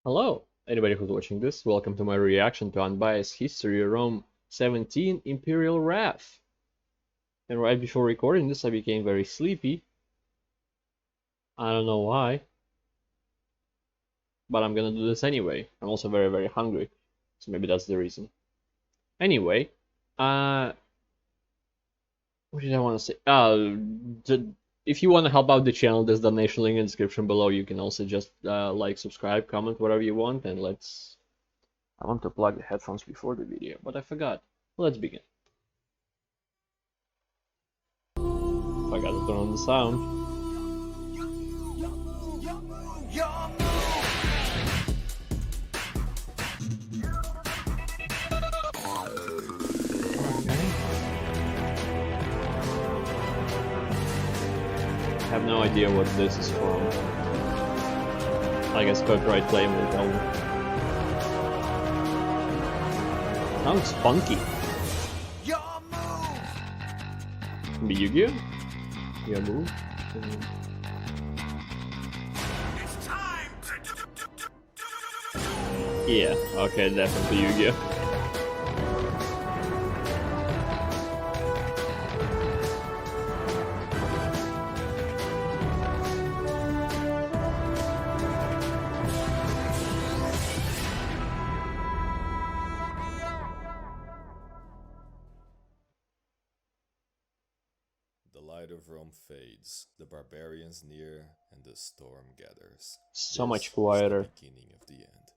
Hello, anybody who's watching this, welcome to my reaction to Unbiased History Rome 17 Imperial Wrath. And right before recording this, I became very sleepy. I don't know why, but I'm gonna do this anyway. I'm also very, very hungry, so maybe that's the reason. Anyway, what did I want to say? If you want to help out the channel, there's the donation link in the description below. You can also just like, subscribe, comment, whatever you want, and let's. I want to plug the headphones before the video, but I forgot. Let's begin. I gotta turn on the sound. I have no idea what this is from. I guess copyright claim will tell me. Sounds funky. Be Yu-Gi-Oh? Your move? Yeah, okay, definitely Yu-Gi-Oh. The light of Rome fades, the barbarians near, and the storm gathers. So This much quieter. is the beginning of the end.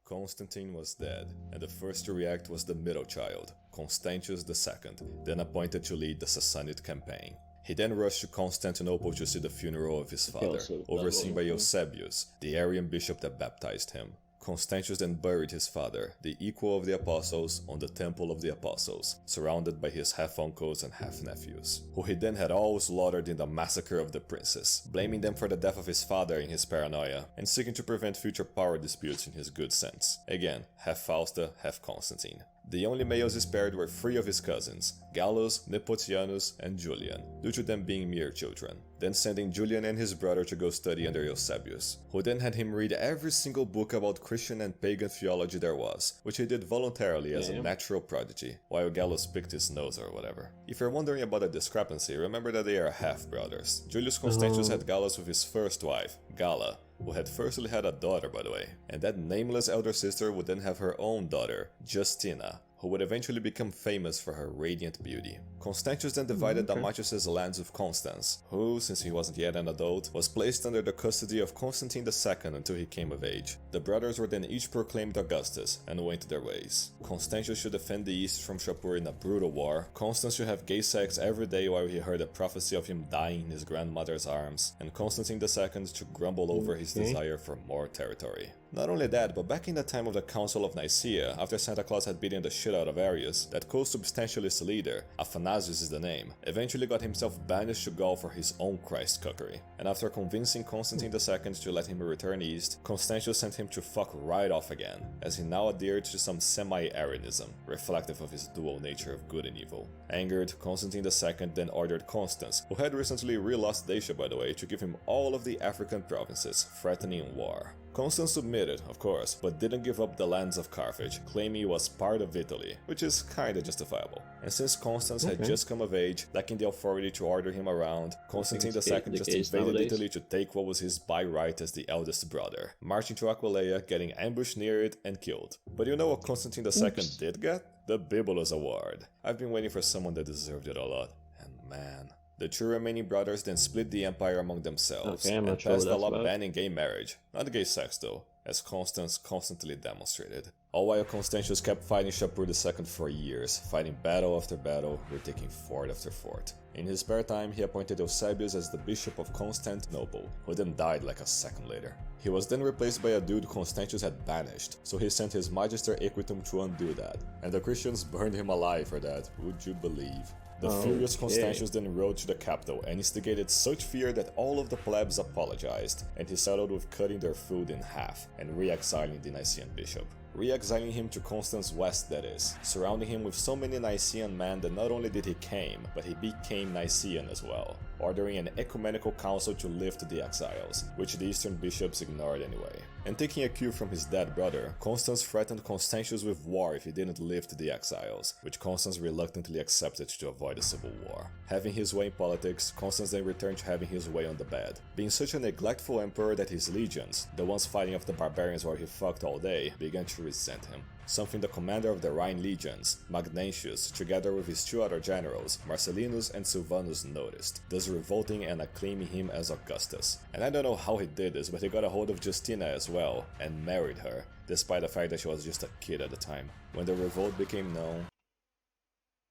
Constantine was dead, and the first to react was the middle child, Constantius II, then appointed to lead the Sassanid campaign. He then rushed to Constantinople to see the funeral of his father, overseen by Eusebius, the Arian bishop that baptized him. Constantius then buried his father, the equal of the apostles, on the Temple of the Apostles, surrounded by his half-uncles and half-nephews, who he then had all slaughtered in the massacre of the princes, blaming them for the death of his father in his paranoia, and seeking to prevent future power disputes in his good sense. Again, half Fausta, half Constantine. The only males he spared were 3 of his cousins, Gallus, Nepotianus, and Julian, due to them being mere children, then sending Julian and his brother to go study under Eusebius, who then had him read every single book about Christian and pagan theology there was, which he did voluntarily as a natural prodigy, while Gallus picked his nose or whatever. If you're wondering about the discrepancy, remember that they are half-brothers. Julius Constantius had Gallus with his first wife, Galla, who had firstly had a daughter, by the way, and that nameless elder sister would then have her own daughter, Justina, who would eventually become famous for her radiant beauty. Constantius then divided Damatius's lands with Constans, who, since he wasn't yet an adult, was placed under the custody of Constantine II until he came of age. The brothers were then each proclaimed Augustus, and went their ways. Constantius should defend the east from Shapur in a brutal war, Constans should have gay sex every day while he heard a prophecy of him dying in his grandmother's arms, and Constantine II should grumble over his desire for more territory. Not only that, but back in the time of the Council of Nicaea, after Santa Claus had beaten the shit out of Arius, that co-substantialist leader, Athanasius is the name, eventually got himself banished to Gaul for his own Christ cuckery, and after convincing Constantine II to let him return east, Constantius sent him to fuck right off again, as he now adhered to some semi-Arianism, reflective of his dual nature of good and evil. Angered, Constantine II then ordered Constans, who had recently re-lost Dacia by the way, to give him all of the African provinces, threatening war. Constans submitted, of course, but didn't give up the lands of Carthage, claiming he was part of Italy, which is kinda justifiable. And since Constans had just come of age, lacking the authority to order him around, Constantine II just invaded Italy to take what was his by right as the eldest brother, marching to Aquileia, getting ambushed near it, and killed. But you know what Constantine II did get? The Bibulus Award. I've been waiting for someone that deserved it a lot, and man. The 2 remaining brothers then split the empire among themselves, and passed a law banning gay marriage, not gay sex though, as Constans constantly demonstrated. All while Constantius kept fighting Shapur II for years, fighting battle after battle, retaking fort after fort. In his spare time, he appointed Eusebius as the bishop of Constantinople, who then died like a second later. He was then replaced by a dude Constantius had banished, so he sent his Magister Equitum to undo that, and the Christians burned him alive for that, would you believe? The furious Constantius then rode to the capital and instigated such fear that all of the plebs apologized, and he settled with cutting their food in half and re-exiling the Nicene bishop. re-exiling him to Constance west that is, surrounding him with so many Nicaean men that not only did he came, but he became Nicaean as well, ordering an ecumenical council to lift the exiles, which the eastern bishops ignored anyway. And taking a cue from his dead brother, Constans threatened Constantius with war if he didn't lift the exiles, which Constans reluctantly accepted to avoid a civil war. Having his way in politics, Constans then returned to having his way on the bed, being such a neglectful emperor that his legions, the ones fighting off the barbarians while he fucked all day, began to resent him. Something the commander of the Rhine legions, Magnentius, together with his two other generals, Marcellinus and Silvanus, noticed, thus revolting and acclaiming him as Augustus. And I don't know how he did this, but he got a hold of Justina as well, and married her, despite the fact that she was just a kid at the time. When the revolt became known...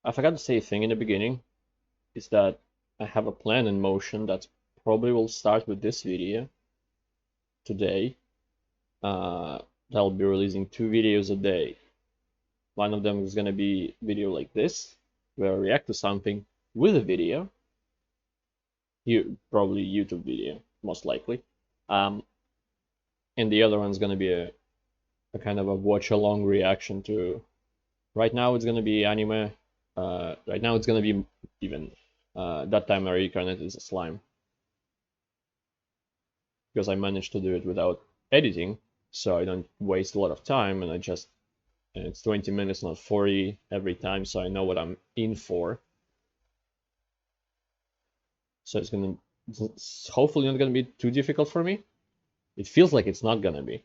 I forgot to say a thing in the beginning, is that I have a plan in motion that probably will start with this video today. I'll be releasing 2 videos a day. One of them is going to be a video like this, where I react to something with a video. Probably YouTube video, most likely. And the other one's going to be a kind of a watch-along reaction to... Right now it's going to be anime. Right now it's going to be even... that time I reincarnated as a slime. Because I managed to do it without editing, so I don't waste a lot of time, and it's 20 minutes, not 40 every time, so I know what I'm in for. So it's hopefully not gonna be too difficult for me. It feels like it's not gonna be.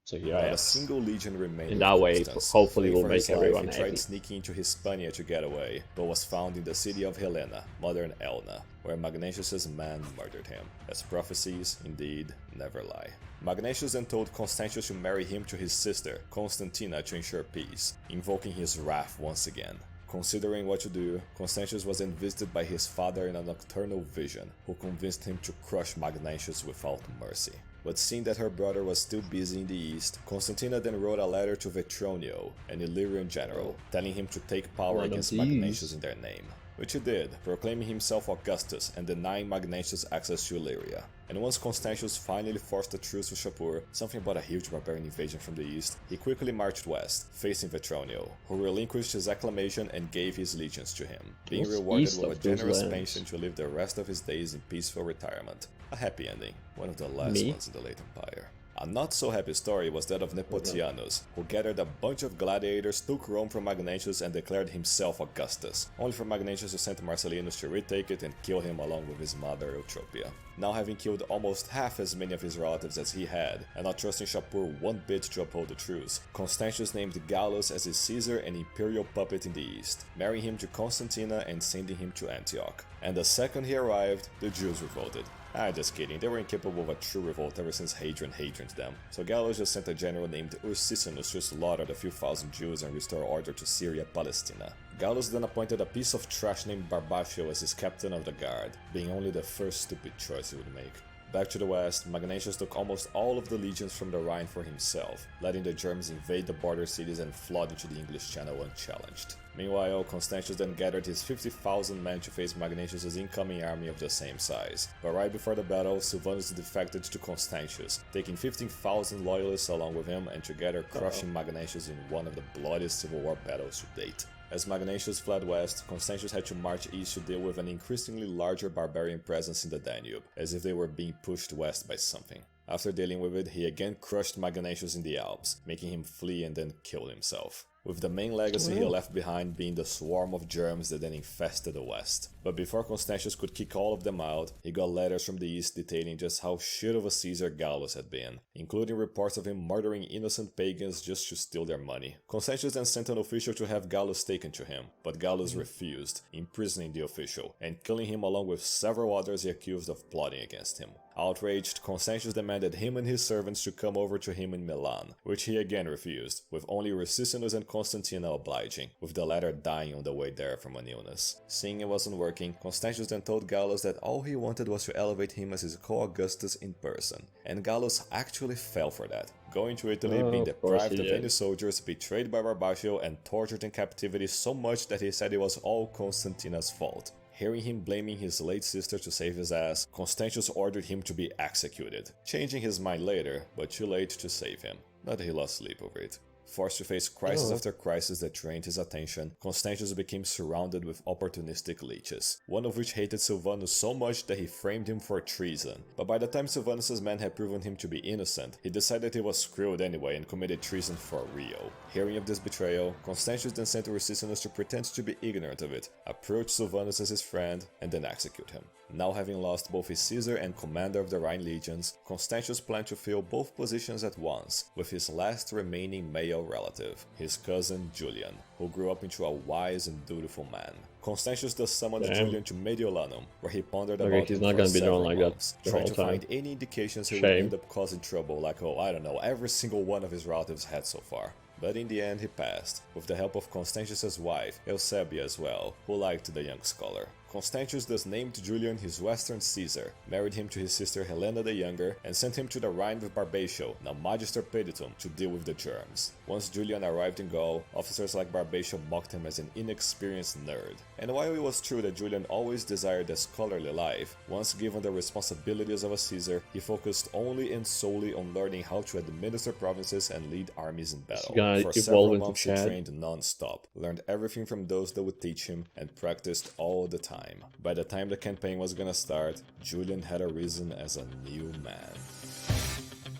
So here I am. Not a single legion remained. In that way, hopefully we'll make everyone happy. He tried happy. sneaking into Hispania to get away, but was found in the city of Helena, modern Elna, where Magnentius' men murdered him, as prophecies, indeed, never lie. Magnentius then told Constantius to marry him to his sister, Constantina, to ensure peace, invoking his wrath once again. Considering what to do, Constantius was then visited by his father in a nocturnal vision, who convinced him to crush Magnentius without mercy. But seeing that her brother was still busy in the east, Constantina then wrote a letter to Vetronio, an Illyrian general, telling him to take power against Magnentius in their name. Which he did, proclaiming himself Augustus and denying Magnentius access to Illyria. And once Constantius finally forced a truce with Shapur, something about a huge barbarian invasion from the east, he quickly marched west, facing Vetronio, who relinquished his acclamation and gave his allegiance to him, being rewarded with a generous pension to live the rest of his days in peaceful retirement. A happy ending, one of the last ones in the late Empire. A not-so-happy story was that of Nepotianus, who gathered a bunch of gladiators, took Rome from Magnentius and declared himself Augustus, only for Magnentius to send Marcellinus to retake it and kill him along with his mother Eutropia. Now having killed almost half as many of his relatives as he had, and not trusting Shapur one bit to uphold the truce, Constantius named Gallus as his Caesar and imperial puppet in the east, marrying him to Constantina and sending him to Antioch. And the second he arrived, the Jews revolted. Just kidding, they were incapable of a true revolt ever since Hadrian them. So Gallus just sent a general named Ursicinus to slaughter a few thousand Jews and restore order to Syria Palestina. Gallus then appointed a piece of trash named Barbatio as his captain of the guard, being only the first stupid choice he would make. Back to the west, Magnentius took almost all of the legions from the Rhine for himself, letting the Germans invade the border cities and flood into the English Channel unchallenged. Meanwhile, Constantius then gathered his 50,000 men to face Magnentius' incoming army of the same size. But right before the battle, Silvanus defected to Constantius, taking 15,000 loyalists along with him and together crushing Magnentius in one of the bloodiest civil war battles to date. As Magnentius fled west, Constantius had to march east to deal with an increasingly larger barbarian presence in the Danube, as if they were being pushed west by something. After dealing with it, he again crushed Magnentius in the Alps, making him flee and then kill himself, with the main legacy he left behind being the swarm of germs that then infested the west. But before Constantius could kick all of them out, he got letters from the east detailing just how shit of a Caesar Gallus had been, including reports of him murdering innocent pagans just to steal their money. Constantius then sent an official to have Gallus taken to him, but Gallus refused, imprisoning the official, and killing him along with several others he accused of plotting against him. Outraged, Constantius demanded him and his servants to come over to him in Milan, which he again refused, with only Ursicinus and Constantina obliging, with the latter dying on the way there from an illness. Seeing it wasn't working, Constantius then told Gallus that all he wanted was to elevate him as his co-Augustus in person, and Gallus actually fell for that, going to Italy, being deprived of any soldiers, betrayed by Barbatio, and tortured in captivity so much that he said it was all Constantina's fault. Hearing him blaming his late sister to save his ass, Constantius ordered him to be executed, changing his mind later, but too late to save him. Not that he lost sleep over it. Forced to face crisis after crisis that drained his attention, Constantius became surrounded with opportunistic leeches, one of which hated Silvanus so much that he framed him for treason. But by the time Silvanus' men had proven him to be innocent, he decided he was screwed anyway and committed treason for real. Hearing of this betrayal, Constantius then sent Ursicinus to pretend to be ignorant of it, approach Silvanus as his friend, and then execute him. Now having lost both his Caesar and commander of the Rhine legions, Constantius planned to fill both positions at once, with his last remaining male relative, his cousin Julian, who grew up into a wise and dutiful man. Constantius thus summoned Julian to Mediolanum, where he pondered about him for several months, trying to find any indications he would end up causing trouble, like, oh, I don't know, every single one of his relatives had so far. But in the end he passed, with the help of Constantius' wife, Eusebia as well, who liked the young scholar. Constantius thus named Julian his Western Caesar, married him to his sister Helena the Younger, and sent him to the Rhine with Barbatio, now Magister Peditum, to deal with the germs. Once Julian arrived in Gaul, officers like Barbatio mocked him as an inexperienced nerd. And while it was true that Julian always desired a scholarly life, once given the responsibilities of a Caesar, he focused only and solely on learning how to administer provinces and lead armies in battle. For several months he trained non-stop, learned everything from those that would teach him, and practiced all the time. By the time the campaign was gonna start, Julian had arisen as a new man.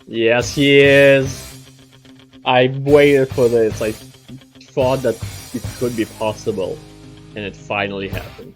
Yes, he is. I waited for this. I thought that it could be possible, and it finally happened.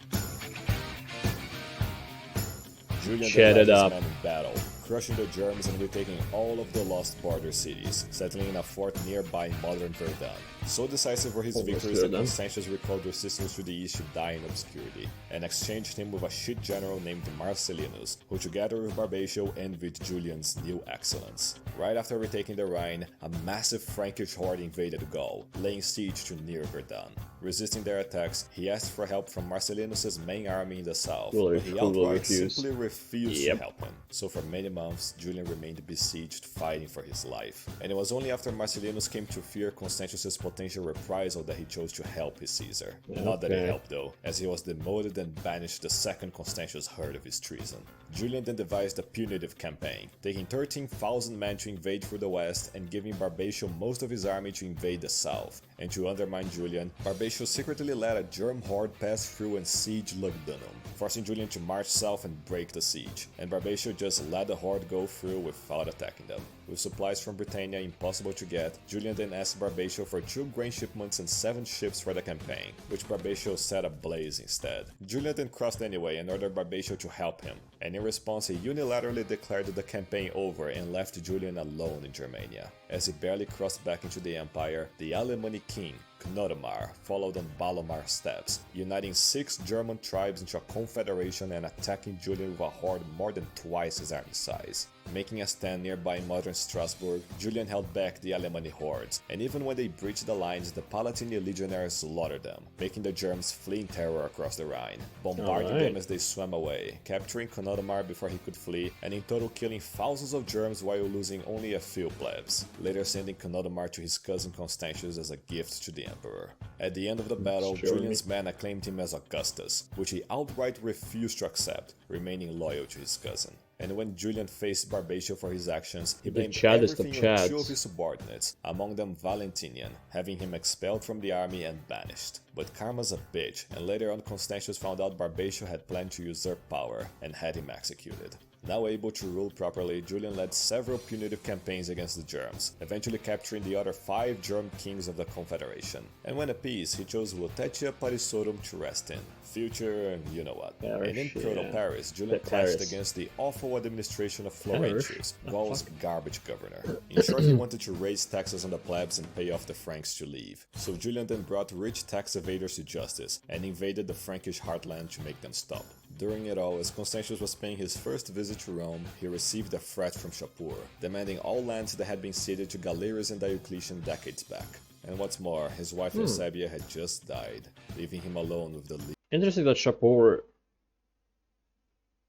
Julian led his men in battle, crushing the Germans and retaking all of the lost border cities, settling in a fort nearby modern Verdun. So decisive were his victories that Constantius recalled Ursicinus to the east to die in obscurity, and exchanged him with a shit general named Marcellinus, who together with Barbatio envied Julian's new excellence. Right after retaking the Rhine, a massive Frankish horde invaded Gaul, laying siege to near Verdun. Resisting their attacks, he asked for help from Marcellinus' main army in the south, but he outright simply refused to help him. So for many months, Julian remained besieged, fighting for his life. And it was only after Marcellinus came to fear Constantius' potential reprisal that he chose to help his Caesar. Not that it helped though, as he was demoted and banished the second Constantius heard of his treason. Julian then devised a punitive campaign, taking 13,000 men to invade through the west and giving Barbatio most of his army to invade the south. And to undermine Julian, Barbatio secretly let a German horde pass through and siege Lugdunum, forcing Julian to march south and break the siege, and Barbatio just let the horde go through without attacking them. With supplies from Britannia impossible to get, Julian then asked Barbatio for 2 grain shipments and 7 ships for the campaign, which Barbatio set ablaze instead. Julian then crossed anyway and ordered Barbatio to help him, and in response he unilaterally declared the campaign over and left Julian alone in Germania. As he barely crossed back into the empire, the Alemanni king, Cnodomar, followed on Balomar's steps, uniting 6 German tribes into a confederation and attacking Julian with a horde more than twice his army size. Making a stand nearby modern Strasbourg, Julian held back the Alemanni hordes, and even when they breached the lines, the Palatine legionaries slaughtered them, making the Germans flee in terror across the Rhine, bombarding them as they swam away, capturing Cnodomar before he could flee, and in total killing thousands of Germans while losing only a few plebs, later sending Cnodomar to his cousin Constantius as a gift to the emperor. At the end of the battle, Julian's men acclaimed him as Augustus, which he outright refused to accept, remaining loyal to his cousin. And when Julian faced Barbatio for his actions, he blamed everything on 2 of his subordinates, among them Valentinian, having him expelled from the army and banished. But karma's a bitch, and later on Constantius found out Barbatio had planned to usurp power, and had him executed. Now able to rule properly, Julian led several punitive campaigns against the Germans, eventually capturing the other 5 German kings of the Confederation. And when at peace, he chose Lutetia Parisorum to rest in. Future, you know what. And in Proto-Paris, Julian clashed against the awful administration of Florentius, Gaul's garbage governor. In short, he wanted to raise taxes on the plebs and pay off the Franks to leave. So Julian then brought rich tax evaders to justice, and invaded the Frankish heartland to make them stop. During it all, as Constantius was paying his first visit to Rome, he received a threat from Shapur, demanding all lands that had been ceded to Galerius and Diocletian decades back. And what's more, his wife Eusebia had just died, leaving him alone with the Interesting that Shapur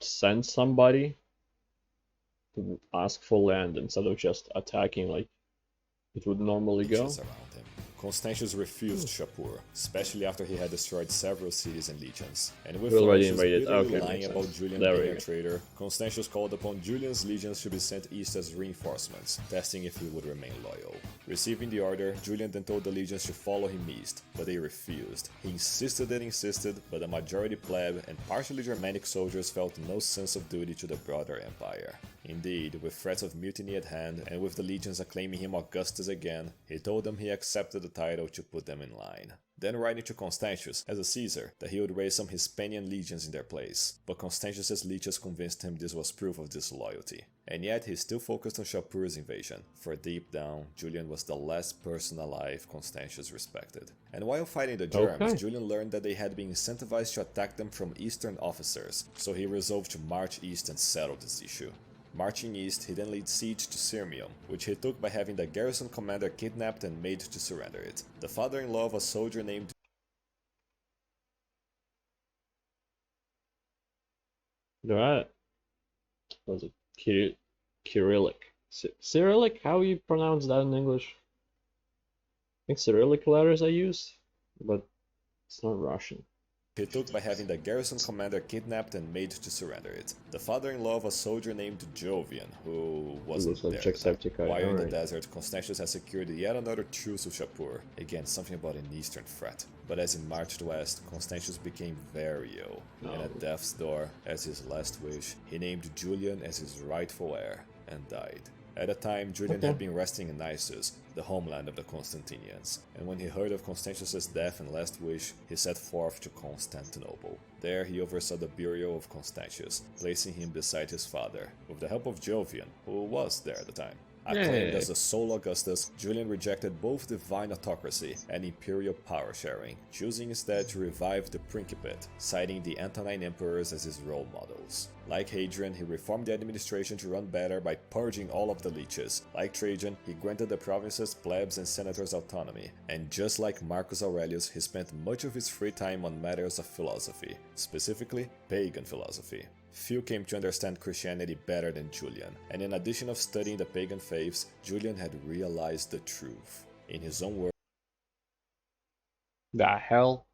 sent somebody to ask for land instead of just attacking like it would normally go. around him. Constantius refused Shapur, especially after he had destroyed several cities and legions. And with We already Fallacious invaded. bitterly Okay, lying makes about sense. Julian There we being a go. traitor, Constantius called upon Julian's legions to be sent east as reinforcements, testing if he would remain loyal. Receiving the order, Julian then told the legions to follow him east, but they refused. He insisted and insisted, but the majority pleb and partially Germanic soldiers felt no sense of duty to the broader empire. Indeed, with threats of mutiny at hand, and with the legions acclaiming him Augustus again, he told them he accepted the title to put them in line. Then writing to Constantius, as a Caesar, that he would raise some Hispanian legions in their place, but Constantius's leeches convinced him this was proof of disloyalty. And yet he still focused on Shapur's invasion, for deep down, Julian was the last person alive Constantius respected. And while fighting the Germs, Julian learned that they had been incentivized to attack them from eastern officers, so he resolved to march east and settle this issue. Marching east, he then laid siege to Sirmium, which he took by having the garrison commander kidnapped and made to surrender it. The father-in-law of a soldier named That was it Cyrillic. Cyrillic? How you pronounce that in English? I think Cyrillic letters I used, but it's not Russian. he took by having the garrison commander kidnapped and made to surrender it. The father-in-law of a soldier named Jovian, who wasn't there. While in the desert, Constantius had secured yet another truce with Shapur. Again, something about an eastern threat. But as he marched west, Constantius became very ill, and at death's door, as his last wish, he named Julian as his rightful heir, and died. At the time, Julian had been resting in Issus, the homeland of the Constantinians, and when he heard of Constantius' death and last wish, he set forth to Constantinople. There he oversaw the burial of Constantius, placing him beside his father, with the help of Jovian, who was there at the time. Acclaimed as the sole Augustus, Julian rejected both divine autocracy and imperial power sharing, choosing instead to revive the Principate, citing the Antonine emperors as his role models. Like Hadrian, he reformed the administration to run better by purging all of the leeches. Like Trajan, he granted the provinces, plebs, and senators autonomy. And just like Marcus Aurelius, he spent much of his free time on matters of philosophy, specifically pagan philosophy. Few came to understand Christianity better than Julian, and in addition of studying the pagan faiths, Julian had realized the truth. In his own words, The hell?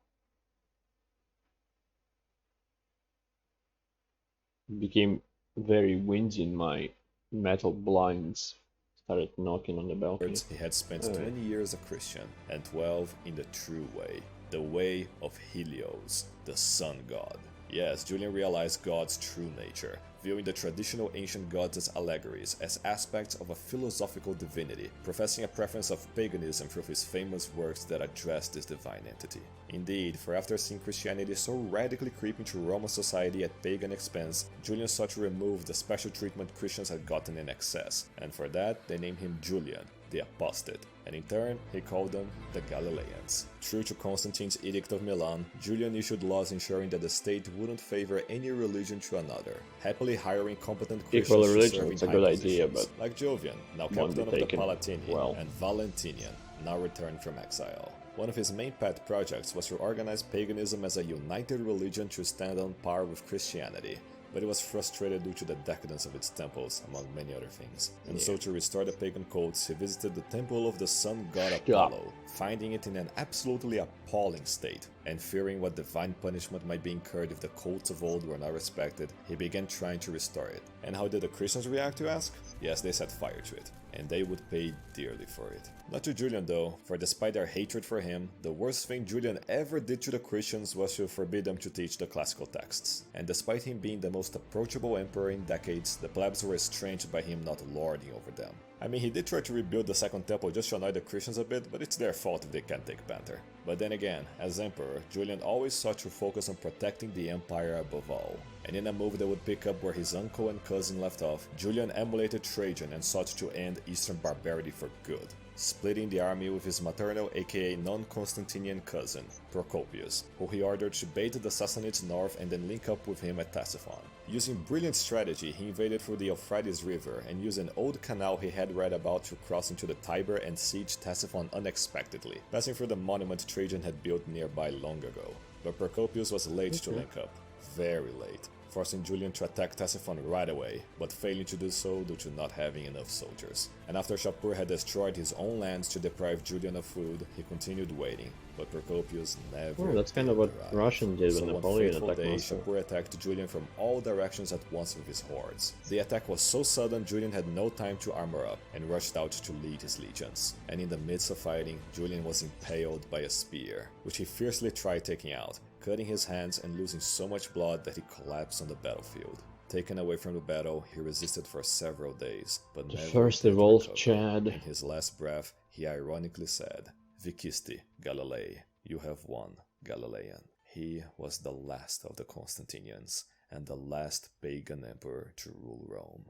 Became very windy in my metal blinds. Started knocking on the balcony. he had spent 20 years a Christian, and 12 in the true way, the way of Helios, the sun god. Yes, Julian realized God's true nature, viewing the traditional ancient gods as allegories, as aspects of a philosophical divinity, professing a preference of paganism through his famous works that address this divine entity. Indeed, for after seeing Christianity so radically creep into Roman society at pagan expense, Julian sought to remove the special treatment Christians had gotten in excess, and for that they named him Julian, the Apostate, and in turn he called them the Galileans. True to Constantine's Edict of Milan, Julian issued laws ensuring that the state wouldn't favor any religion to another, happily hiring competent Christians to serve in high positions, like Jovian, now captain of the Palatinian, and Valentinian, now returned from exile. One of his main pet projects was to organize paganism as a united religion to stand on par with Christianity, but it was frustrated due to the decadence of its temples, among many other things. And so to restore the pagan cults, he visited the temple of the sun god Apollo, finding it in an absolutely appalling state, and fearing what divine punishment might be incurred if the cults of old were not respected, he began trying to restore it. And how did the Christians react, you ask? Yes, they set fire to it, and they would pay dearly for it. Not to Julian though, for despite their hatred for him, the worst thing Julian ever did to the Christians was to forbid them to teach the classical texts. And despite him being the most approachable emperor in decades, the plebs were estranged by him not lording over them. I mean, he did try to rebuild the Second Temple just to annoy the Christians a bit, but it's their fault if they can't take banter. But then again, as emperor, Julian always sought to focus on protecting the empire above all. And in a move that would pick up where his uncle and cousin left off, Julian emulated Trajan and sought to end Eastern barbarity for good, splitting the army with his maternal aka non-Constantinian cousin, Procopius, who he ordered to bait the Sassanids north and then link up with him at Ctesiphon. Using brilliant strategy, he invaded through the Euphrates River and used an old canal he had read about to cross into the Tiber and siege Ctesiphon unexpectedly, passing through the monument Trajan had built nearby long ago. But Procopius was late to link up. Very late. forcing Julian to attack Ctesiphon right away, but failing to do so due to not having enough soldiers. And after Shapur had destroyed his own lands to deprive Julian of food, he continued waiting, but Procopius never that's kind of what Russian did when Napoleon attacked day, Moscow. Shapur attacked Julian from all directions at once with his hordes. The attack was so sudden Julian had no time to armor up and rushed out to lead his legions. And in the midst of fighting, Julian was impaled by a spear, which he fiercely tried taking out, cutting his hands and losing so much blood that he collapsed on the battlefield. Taken away from the battle, he resisted for several days, but The never first did revolt, recover. Chad. In his last breath, he ironically said, "Vicisti, Galilei, you have won, Galilean." He was the last of the Constantinians, and the last pagan emperor to rule Rome.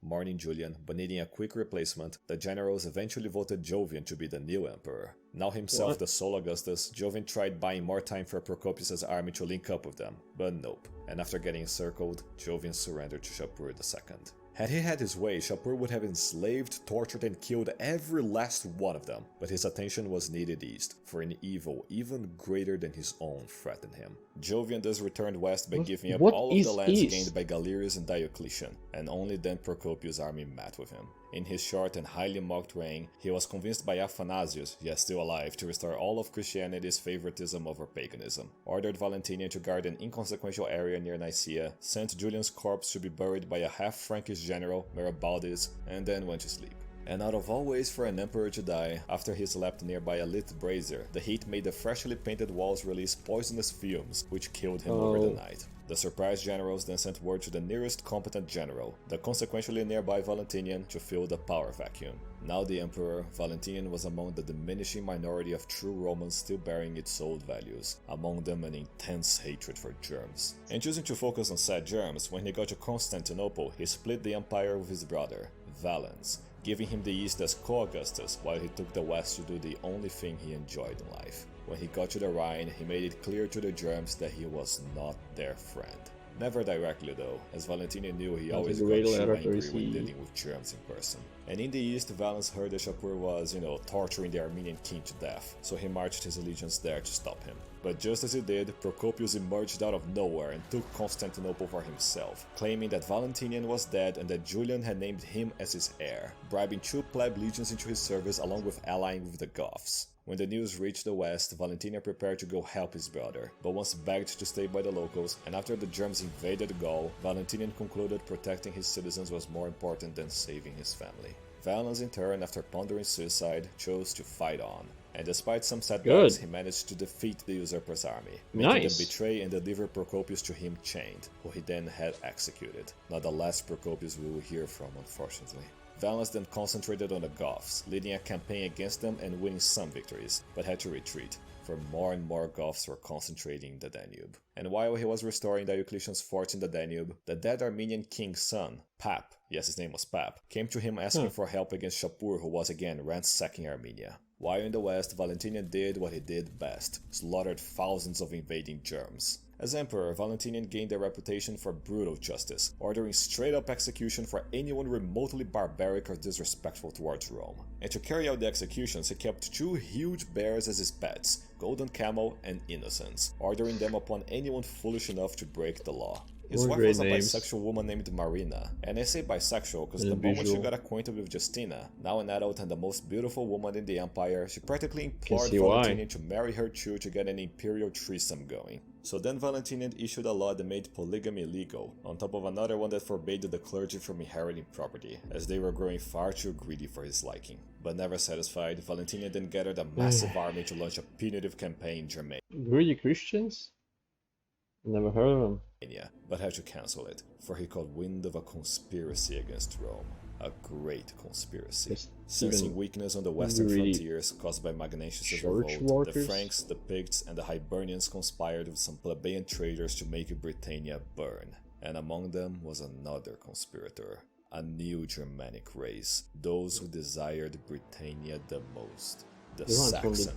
Mourning Julian, but needing a quick replacement, the generals eventually voted Jovian to be the new emperor. Now himself the sole Augustus, Jovian tried buying more time for Procopius' army to link up with them, but nope. And after getting encircled, Jovian surrendered to Shapur II. Had he had his way, Shapur would have enslaved, tortured, and killed every last one of them, but his attention was needed east, for an evil even greater than his own threatened him. Jovian thus returned west by giving up all of the lands gained by Galerius and Diocletian, and only then Procopius' army met with him. In his short and highly mocked reign, he was convinced by Athanasius, yet still alive, to restore all of Christianity's favoritism over paganism, ordered Valentinian to guard an inconsequential area near Nicaea, sent Julian's corpse to be buried by a half-Frankish general, Meribaldis, and then went to sleep. And out of all ways for an emperor to die, after he slept nearby a lit brazier, the heat made the freshly painted walls release poisonous fumes, which killed him over the night. The surprised generals then sent word to the nearest competent general, the consequentially nearby Valentinian, to fill the power vacuum. Now the emperor, Valentinian was among the diminishing minority of true Romans still bearing its old values, among them an intense hatred for germs. And choosing to focus on said germs, when he got to Constantinople, he split the empire with his brother, Valens, giving him the east as co-Augustus, while he took the west to do the only thing he enjoyed in life. When he got to the Rhine, he made it clear to the germs that he was not their friend. Never directly though, as Valentinian knew he always got too angry when dealing with germs in person. And in the east, Valens heard that Shapur was, torturing the Armenian king to death, so he marched his legions there to stop him. But just as he did, Procopius emerged out of nowhere and took Constantinople for himself, claiming that Valentinian was dead and that Julian had named him as his heir, bribing 2 pleb legions into his service along with allying with the Goths. When the news reached the west, Valentinian prepared to go help his brother, but once begged to stay by the locals, and after the germs invaded Gaul, Valentinian concluded protecting his citizens was more important than saving his family. Valens in turn, after pondering suicide, chose to fight on. And despite some setbacks, he managed to defeat the usurper's army, making them betray and deliver Procopius to him chained, who he then had executed. Not the last Procopius we will hear from, unfortunately. Valens then concentrated on the Goths, leading a campaign against them and winning some victories, but had to retreat, for more and more Goths were concentrating in the Danube. And while he was restoring Diocletian's fort in the Danube, the dead Armenian king's son, Pap, yes his name was Pap, came to him asking for help against Shapur, who was again ransacking Armenia. While in the west, Valentinian did what he did best, slaughtered thousands of invading germs. As emperor, Valentinian gained a reputation for brutal justice, ordering straight-up execution for anyone remotely barbaric or disrespectful towards Rome. And to carry out the executions, he kept 2 huge bears as his pets, Golden Camel and Innocence, ordering them upon anyone foolish enough to break the law. His wife was a bisexual woman named Marina, and I say bisexual because the moment she got acquainted with Justina, now an adult and the most beautiful woman in the empire, she practically implored Valentinian to marry her too to get an imperial threesome going. So then Valentinian issued a law that made polygamy legal, on top of another one that forbade the clergy from inheriting property, as they were growing far too greedy for his liking. But never satisfied, Valentinian then gathered a massive army to launch a punitive campaign in Germania. Greedy Christians? Never heard of them. But had to cancel it, for he caught wind of a conspiracy against Rome. A great conspiracy. Sensing weakness on the western frontiers caused by Magnentius' revolt, the Franks, the Picts, and the Hibernians conspired with some plebeian traders to make Britannia burn. And among them was another conspirator, a new Germanic race, those who desired Britannia the most. The Saxons.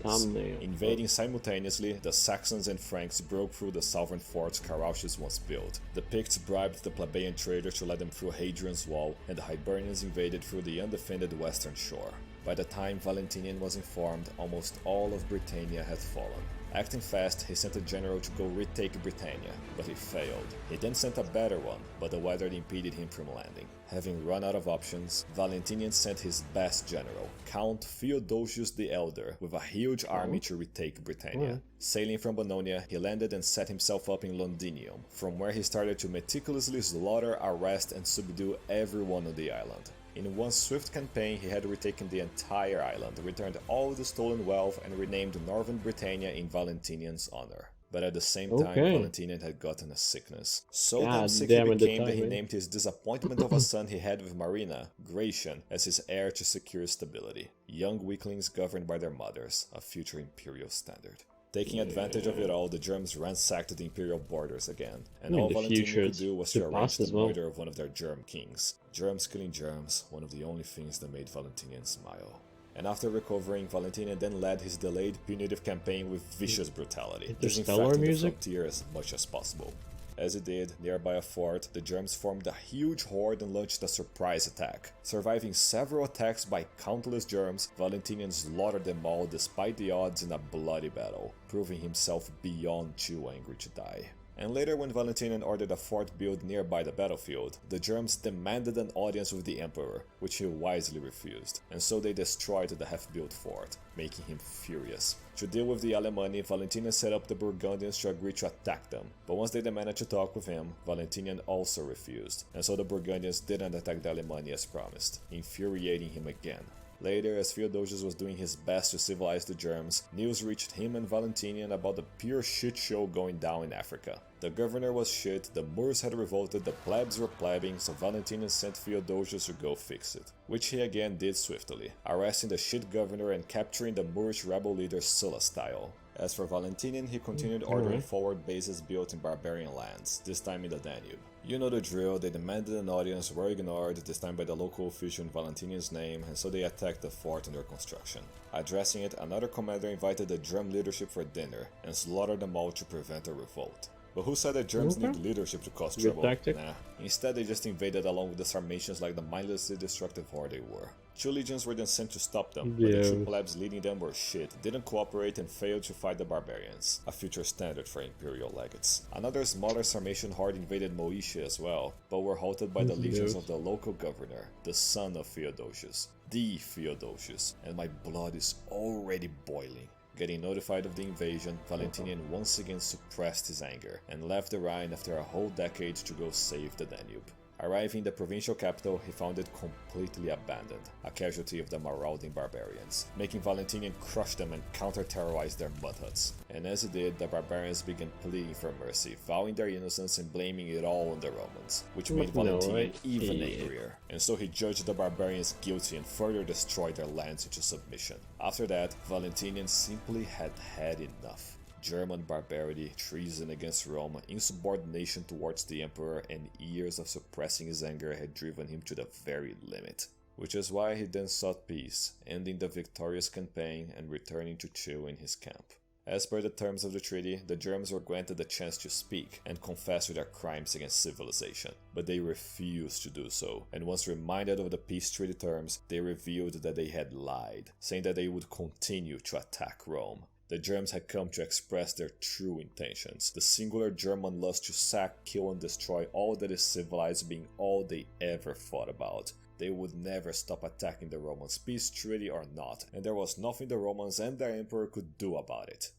Invading simultaneously, the Saxons and Franks broke through the southern forts Carausius once built. The Picts bribed the plebeian traders to let them through Hadrian's Wall, and the Hibernians invaded through the undefended western shore. By the time Valentinian was informed, almost all of Britannia had fallen. Acting fast, he sent a general to go retake Britannia, but he failed. He then sent a better one, but the weather impeded him from landing. Having run out of options, Valentinian sent his best general, Count Theodosius the Elder, with a huge army to retake Britannia. Sailing from Bononia, he landed and set himself up in Londinium, from where he started to meticulously slaughter, arrest, and subdue everyone on the island. In one swift campaign, he had retaken the entire island, returned all the stolen wealth, and renamed Northern Britannia in Valentinian's honor. But at the same time, Valentinian had gotten a sickness. So damn sick he became that he named his disappointment of a son he had with Marina, Gratian, as his heir to secure stability. Young weaklings governed by their mothers, a future imperial standard. Taking advantage of it all, the Germs ransacked the imperial borders again, and all Valentinian could do was to arrange the murder of one of their Germ kings. Germs killing Germs, one of the only things that made Valentinian smile. And after recovering, Valentinian then led his delayed punitive campaign with vicious brutality, disinfecting the frontier as much as possible. As he did, nearby a fort, the Germs formed a huge horde and launched a surprise attack. Surviving several attacks by countless Germs, Valentinian slaughtered them all despite the odds in a bloody battle, proving himself beyond too angry to die. And later, when Valentinian ordered a fort built nearby the battlefield, the Germs demanded an audience with the emperor, which he wisely refused, and so they destroyed the half-built fort, making him furious. To deal with the Alemanni, Valentinian set up the Burgundians to agree to attack them, but once they demanded to talk with him, Valentinian also refused, and so the Burgundians didn't attack the Alemanni as promised, infuriating him again. Later, as Theodosius was doing his best to civilize the Germs, news reached him and Valentinian about the pure shit show going down in Africa. The governor was shit, the Moors had revolted, the plebs were plebbing, so Valentinian sent Theodosius to go fix it, which he again did swiftly, arresting the shit governor and capturing the Moorish rebel leader Sulla style. As for Valentinian, he continued ordering forward bases built in barbarian lands, this time in the Danube. You know the drill, they demanded an audience, were ignored, this time by the local official in Valentinian's name, and so they attacked the fort under construction. Addressing it, another commander invited the Germ leadership for dinner, and slaughtered them all to prevent a revolt. But who said that Germs need leadership to cause trouble? Nah. Instead, they just invaded along with the Sarmatians like the mindlessly destructive horde they were. 2 legions were then sent to stop them, but the 2 plebs leading them were shit, didn't cooperate and failed to fight the barbarians, a future standard for imperial legates. Another smaller Sarmatian horde invaded Moesia as well, but were halted by the legions of the local governor, the son of Theodosius, the Theodosius, and my blood is already boiling. Getting notified of the invasion, Valentinian once again suppressed his anger, and left the Rhine after a whole decade to go save the Danube. Arriving in the provincial capital, he found it completely abandoned, a casualty of the marauding barbarians, making Valentinian crush them and counter-terrorize their mud huts. And as he did, the barbarians began pleading for mercy, vowing their innocence and blaming it all on the Romans, which made Valentinian even angrier. And so he judged the barbarians guilty and further destroyed their lands into submission. After that, Valentinian simply had had enough. German barbarity, treason against Rome, insubordination towards the emperor, and years of suppressing his anger had driven him to the very limit. Which is why he then sought peace, ending the victorious campaign and returning to chill in his camp. As per the terms of the treaty, the Germs were granted the chance to speak and confess to their crimes against civilization, but they refused to do so, and once reminded of the peace treaty terms, they revealed that they had lied, saying that they would continue to attack Rome. The Germs had come to express their true intentions, the singular German lust to sack, kill and destroy all that is civilized being all they ever thought about. They would never stop attacking the Romans, peace treaty or not, and there was nothing the Romans and their emperor could do about it.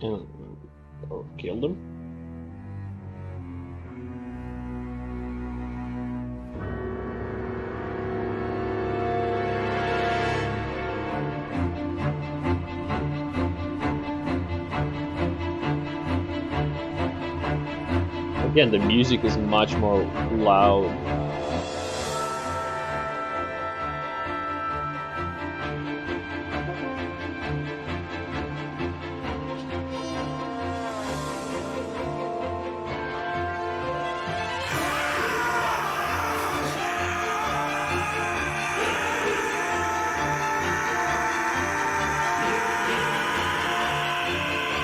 Or kill them? Again, the music is much more loud.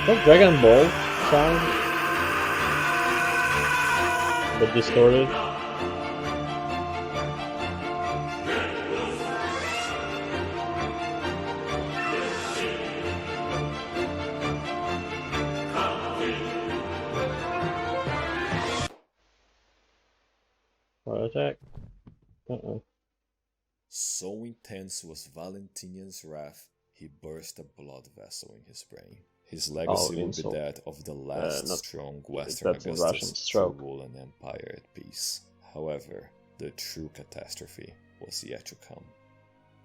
That Dragon Ball sound? But distorted. heck? Uh-oh. So intense was Valentinian's wrath, he burst a blood vessel in his brain. His legacy would be that of the last strong Western Augustus to rule an empire at peace. However, the true catastrophe was yet to come.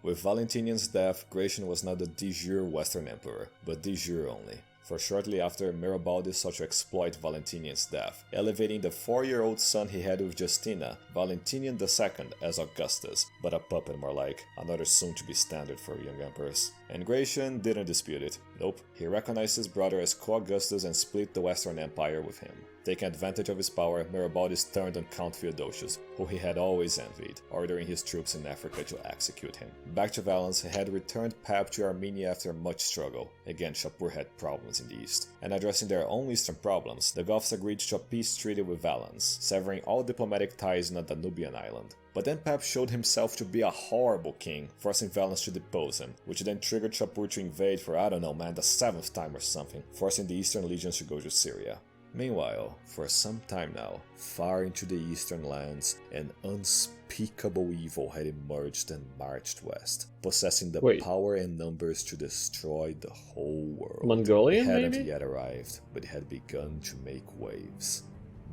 With Valentinian's death, Gratian was not the de jure Western emperor, but de jure only. For shortly after, Mirabaldi sought to exploit Valentinian's death, elevating the 4-year-old son he had with Justina, Valentinian II, as Augustus, but a puppet more like, another soon-to-be standard for young emperors. And Gratian didn't dispute it. Nope, he recognized his brother as co-Augustus and split the Western Empire with him. Taking advantage of his power, Mirabaldi turned on Count Theodosius, who he had always envied, ordering his troops in Africa to execute him. Back to Valens, he had returned Pap to Armenia after much struggle. Again, Shapur had problems in the east. And addressing their own eastern problems, the Goths agreed to a peace treaty with Valens, severing all diplomatic ties on a Danubian island. But then Pap showed himself to be a horrible king, forcing Valens to depose him, which then triggered Shapur to invade for, I don't know man, the 7th time or something, forcing the eastern legions to go to Syria. Meanwhile, for some time now, far into the eastern lands, an unspeakable evil had emerged and marched west, possessing the power and numbers to destroy the whole world. Mongolian, it hadn't maybe? yet arrived, but it had begun to make waves.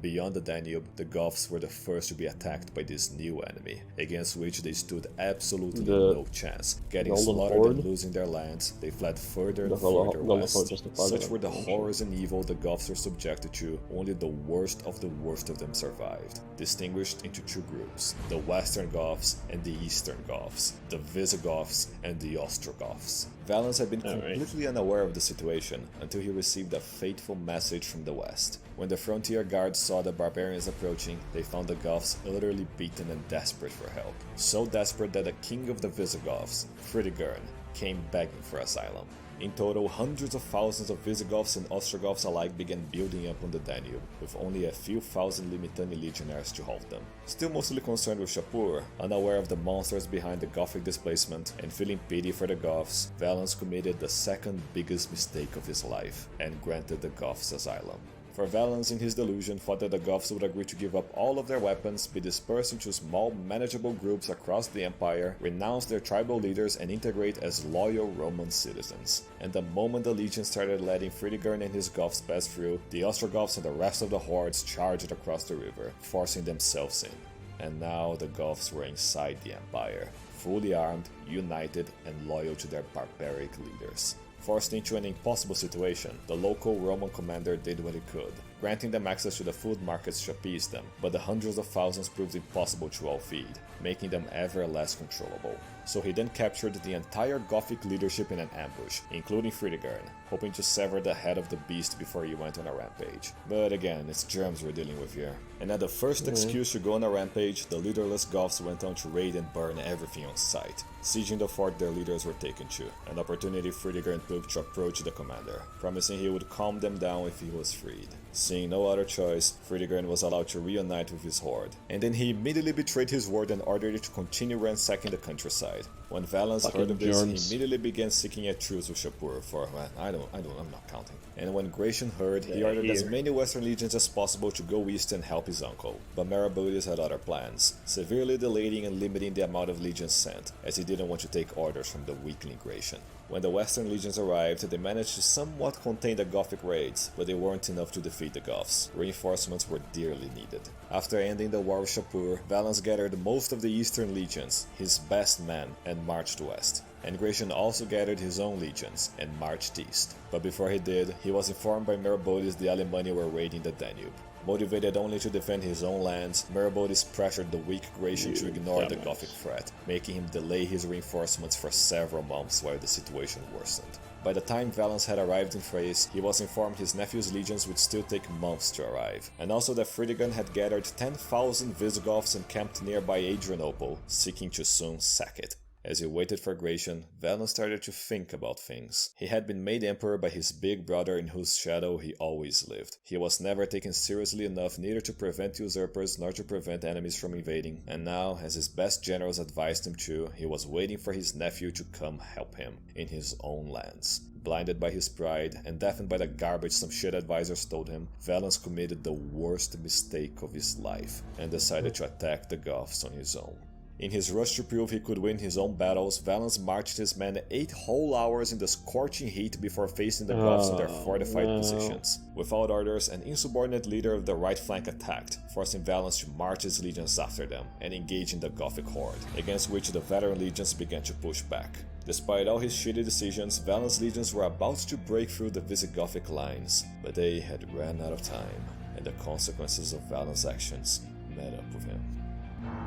Beyond the Danube, the Goths were the first to be attacked by this new enemy, against which they stood absolutely no chance. Getting slaughtered and losing their lands, they fled further and further west. Such were the horrors and evil the Goths were subjected to, only the worst of them survived. Distinguished into two groups, the Western Goths and the Eastern Goths, the Visigoths and the Ostrogoths. Valens had been completely unaware of the situation until he received a fateful message from the west. When the frontier guards saw the barbarians approaching, they found the Goths utterly beaten and desperate for help. So desperate that the king of the Visigoths, Fritigern, came begging for asylum. In total, hundreds of thousands of Visigoths and Ostrogoths alike began building up on the Danube, with only a few thousand Limitani legionaries to halt them. Still mostly concerned with Shapur, unaware of the monsters behind the Gothic displacement, and feeling pity for the Goths, Valens committed the second biggest mistake of his life, and granted the Goths asylum. For Valens, in his delusion, thought that the Goths would agree to give up all of their weapons, be dispersed into small, manageable groups across the empire, renounce their tribal leaders, and integrate as loyal Roman citizens. And the moment the legion started letting Fritigern and his Goths pass through, the Ostrogoths and the rest of the hordes charged across the river, forcing themselves in. And now the Goths were inside the empire, fully armed, united, and loyal to their barbaric leaders. Forced into an impossible situation, the local Roman commander did what he could, granting them access to the food markets to appease them, but the hundreds of thousands proved impossible to all feed, making them ever less controllable. So he then captured the entire Gothic leadership in an ambush, including Fritigern, hoping to sever the head of the beast before he went on a rampage. But again, it's germs we're dealing with here. And at the first excuse to go on a rampage, the leaderless Goths went on to raid and burn everything on sight, sieging the fort their leaders were taken to, an opportunity Fritigern took to approach the commander, promising he would calm them down if he was freed. Seeing no other choice, Fritigern was allowed to reunite with his horde, and then he immediately betrayed his word and ordered it to continue ransacking the countryside. When Valens heard of this, he immediately began seeking a truce with Shapur for, I'm not counting. And when Gratian heard, he ordered as many western legions as possible to go east and help his uncle. But Maraboudis had other plans, severely delaying and limiting the amount of legions sent, as he didn't want to take orders from the weakling Gratian. When the western legions arrived, they managed to somewhat contain the Gothic raids, but they weren't enough to defeat the Goths. Reinforcements were dearly needed. After ending the war with Shapur, Valens gathered most of the eastern legions, his best men, and marched west. And Gratian also gathered his own legions and marched east. But before he did, he was informed by Miraboudis the Alemanni were raiding the Danube. Motivated only to defend his own lands, Miraboudis pressured the weak Gratian to ignore the Gothic threat, making him delay his reinforcements for several months while the situation worsened. By the time Valens had arrived in Thrace, he was informed his nephew's legions would still take months to arrive, and also that Fritigern had gathered 10,000 Visigoths encamped nearby Adrianople, seeking to soon sack it. As he waited for Gratian, Valens started to think about things. He had been made emperor by his big brother in whose shadow he always lived. He was never taken seriously enough neither to prevent usurpers nor to prevent enemies from invading, and now, as his best generals advised him to, he was waiting for his nephew to come help him in his own lands. Blinded by his pride and deafened by the garbage some shit advisors told him, Valens committed the worst mistake of his life and decided to attack the Goths on his own. In his rush to prove he could win his own battles, Valens marched his men 8 whole hours in the scorching heat before facing the Goths in their fortified positions. Without orders, an insubordinate leader of the right flank attacked, forcing Valens to march his legions after them and engage in the Gothic horde, against which the veteran legions began to push back. Despite all his shitty decisions, Valens' legions were about to break through the Visigothic lines, but they had ran out of time, and the consequences of Valens' actions met up with him.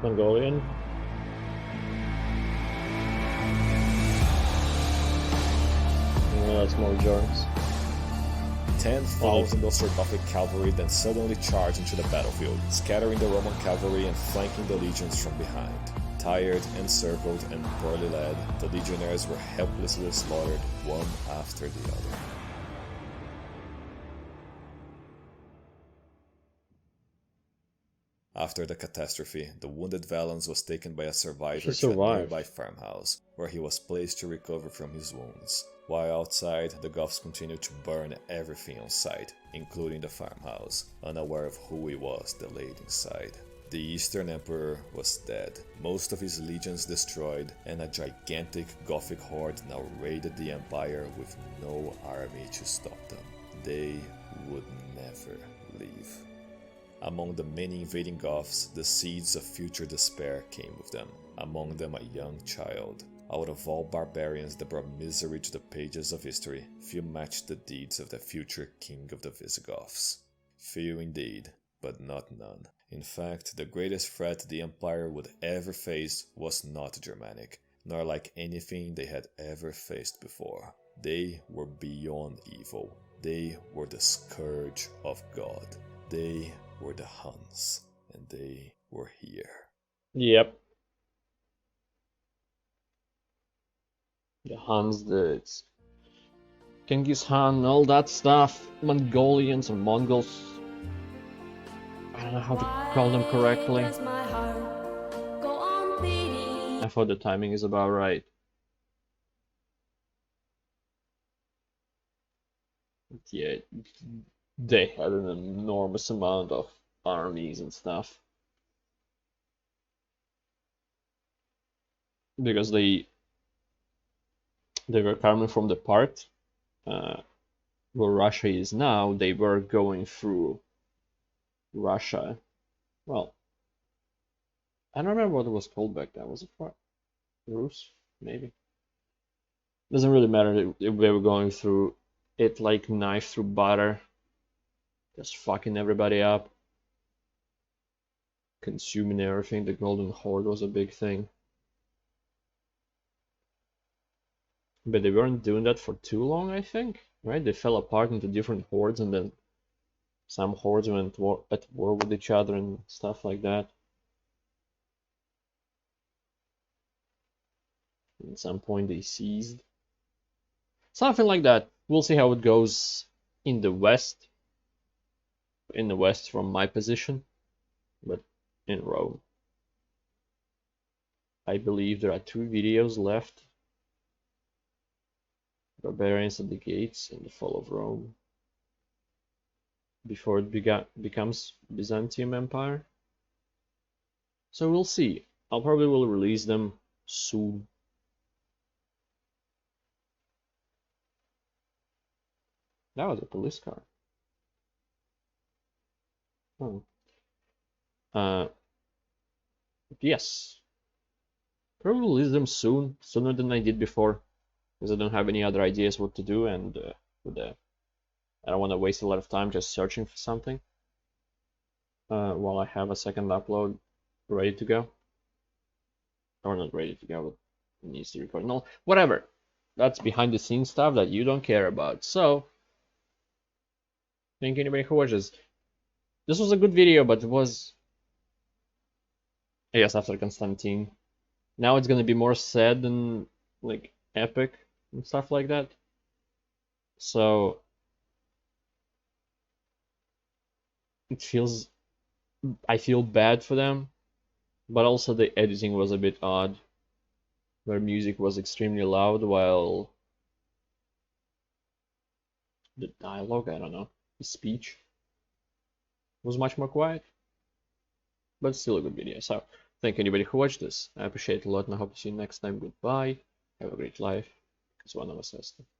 Mongolian? That's more germs. 10,000 Ostrogothic cavalry then suddenly charged into the battlefield, scattering the Roman cavalry and flanking the legions from behind. Tired, encircled, and poorly led, the legionaries were helplessly slaughtered one after the other. After the catastrophe, the wounded Valens was taken by a survivor to a nearby farmhouse, where he was placed to recover from his wounds. While outside, the Goths continued to burn everything on sight, including the farmhouse, unaware of who he was delayed inside. The Eastern Emperor was dead, most of his legions destroyed, and a gigantic Gothic horde now raided the Empire with no army to stop them. They would never leave. Among the many invading Goths, the seeds of future despair came with them, among them a young child. Out of all barbarians that brought misery to the pages of history, few matched the deeds of the future king of the Visigoths. Few indeed, but not none. In fact, the greatest threat the Empire would ever face was not Germanic, nor like anything they had ever faced before. They were beyond evil. They were the scourge of God. They were the Huns, and they were here. Yep. The Huns, the Genghis Khan, all that stuff. Mongolians or Mongols. I don't know how to call them correctly. I thought the timing is about right. But yeah, they had an enormous amount of armies and stuff. Because they were coming from the part where Russia is now. They were going through Russia. Well, I don't remember what it was called back then. Was it Rus? Maybe. Doesn't really matter if they were going through it like knife through butter. Just fucking everybody up. Consuming everything. The Golden Horde was a big thing. But they weren't doing that for too long, I think. Right? They fell apart into different hordes, and then some hordes went at war with each other and stuff like that. At some point they ceased. Something like that. We'll see how it goes in the West. In the West from my position. But in Rome. I believe there are 2 videos left. Barbarians at the Gates and the Fall of Rome. Before it becomes Byzantium Empire. So we'll see. I'll probably will release them soon. That was a police car. Oh. Yes. Probably release them soon, sooner than I did before. Because I don't have any other ideas what to do, and I don't want to waste a lot of time just searching for something while I have a second upload ready to go. Or not ready to go, but it needs to record. No, whatever. That's behind the scenes stuff that you don't care about. So, thank anybody who watches. This was a good video, but it was, I guess, after Constantine. Now it's gonna be more sad and like epic and stuff like that. So it feels, I feel bad for them, but also the editing was a bit odd, where music was extremely loud while the dialogue, I don't know, the speech was much more quiet, but still a good video. So thank you anybody who watched this. I appreciate it a lot and I hope to see you next time. Goodbye. Have a great life, because one of us has to.